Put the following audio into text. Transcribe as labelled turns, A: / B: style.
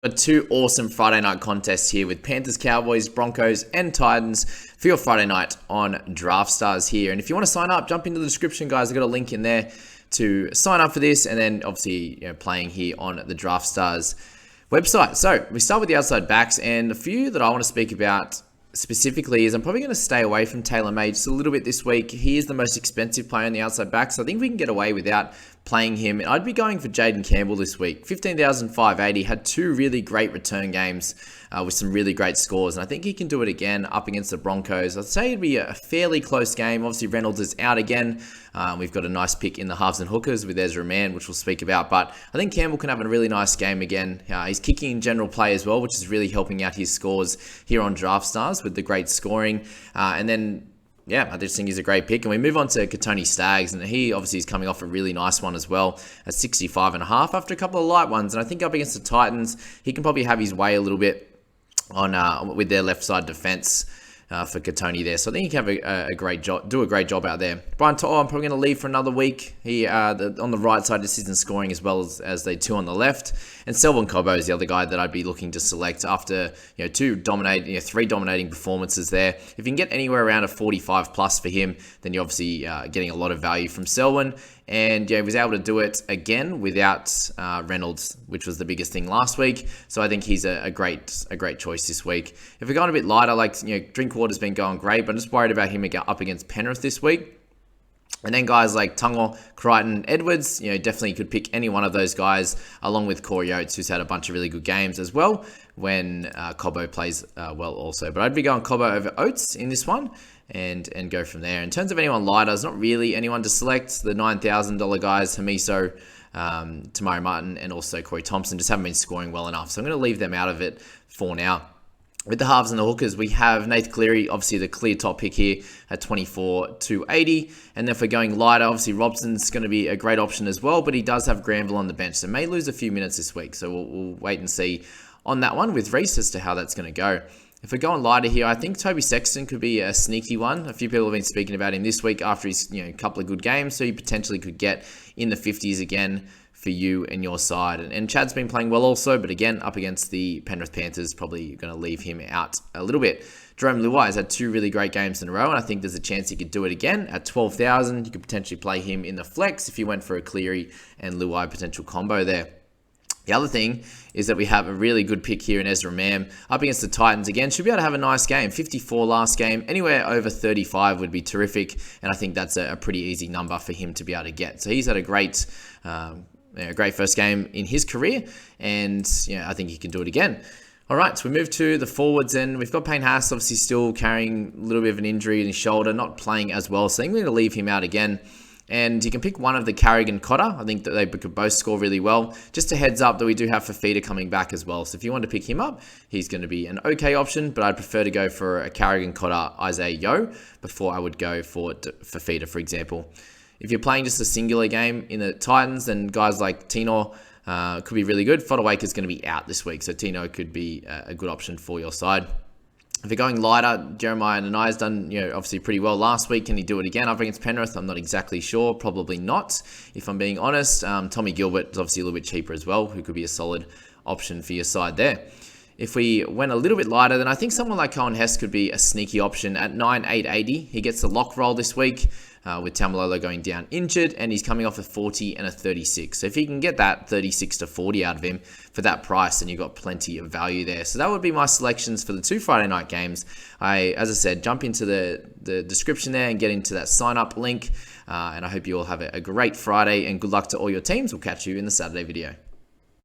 A: Got two awesome Friday night contests here with Panthers, Cowboys, Broncos, and Titans for your Friday night on Draftstars here. And if you want to sign up, jump into the description, guys. I've got a link in there to sign up for this, and then obviously playing here on the Draftstars website. So we start with the outside backs, and a few that I want to speak about specifically is I'm probably going to stay away from Taylor May just a little bit this week. He is the most expensive player on the outside back, so I think we can get away without playing him. And I'd be going for Jaden Campbell this week. 15,580, had two really great return games with some really great scores, and I think he can do it again up against the Broncos. I'd say it'd be a fairly close game. Obviously, Reynolds is out again. We've got a nice pick in the halves and hookers with Ezra Mann, which we'll speak about, but I think Campbell can have a really nice game again. He's kicking in general play as well, which is really helping out his scores here on Draftstars with the great scoring. And then I just think he's a great pick. And we move on to Katoni Staggs, and he obviously is coming off a really nice one as well at 65.5 after a couple of light ones. And I think up against the Titans, he can probably have his way a little bit on with their left side defense for Katoni there. So I think he can have a great job, do a great job out there. Brian To'o, I'm probably going to leave for another week. He on the right side just isn't scoring as well as they two on the left. And Selwyn Cobbo is the other guy that I'd be looking to select after three dominating performances there. If you can get anywhere around a 45 plus for him, then you're obviously getting a lot of value from Selwyn. And he was able to do it again without Reynolds, which was the biggest thing last week. So I think he's a great choice this week. If we're going a bit lighter, Drinkwater's been going great, but I'm just worried about him up against Penrith this week. And then guys like Tungo, Crichton, Edwards, definitely could pick any one of those guys, along with Corey Oates, who's had a bunch of really good games as well when Cobbo plays well also. But I'd be going Cobbo over Oates in this one and go from there. In terms of anyone lighter, there's not really anyone to select. The $9,000 guys, Hamiso, Tamari Martin, and also Corey Thompson just haven't been scoring well enough. So I'm going to leave them out of it for now. With the halves and the hookers, we have Nath Cleary, obviously the clear top pick here at 24,280. And then if we're going lighter, obviously Robson's going to be a great option as well, but he does have Granville on the bench, so may lose a few minutes this week. So we'll wait and see on that one with Reece as to how that's going to go. If we're going lighter here, I think Toby Sexton could be a sneaky one. A few people have been speaking about him this week after his couple of good games, so he potentially could get in the 50s again for you and your side. And Chad's been playing well also, but again, up against the Penrith Panthers, probably going to leave him out a little bit. Jerome Luai has had two really great games in a row, and I think there's a chance he could do it again at 12,000. You could potentially play him in the flex if you went for a Cleary and Luai potential combo there. The other thing is that we have a really good pick here in Ezra Mann up against the Titans again. Should be able to have a nice game. 54 last game. Anywhere over 35 would be terrific, and I think that's a pretty easy number for him to be able to get. So he's had a great first game in his career, and I think he can do it again. All right, so we move to the forwards, and we've got Payne Haas obviously still carrying a little bit of an injury in his shoulder, not playing as well, so I'm going to leave him out again. And you can pick one of the Carrigan Cotter. I think that they could both score really well. Just a heads up that we do have Fafita coming back as well. So if you want to pick him up, he's going to be an okay option, but I'd prefer to go for a Carrigan Cotter Isaiah Yeo before I would go for Fafita, for example. If you're playing just a singular game in the Titans, then guys like Tino could be really good. Fodawaker's going to be out this week, so Tino could be a good option for your side. If you're going lighter, Jeremiah Nanai's done, obviously pretty well last week. Can he do it again up against Penrith? I'm not exactly sure. Probably not, if I'm being honest. Tommy Gilbert is obviously a little bit cheaper as well, who could be a solid option for your side there. If we went a little bit lighter, then I think someone like Cohen Hess could be a sneaky option at 9,880. He gets the lock roll this week with Tamalolo going down injured, and he's coming off a 40 and a 36. So if you can get that 36 to 40 out of him for that price, then you've got plenty of value there. So that would be my selections for the two Friday night games. As I said, jump into the description there and get into that sign up link. And I hope you all have a great Friday, and good luck to all your teams. We'll catch you in the Saturday video.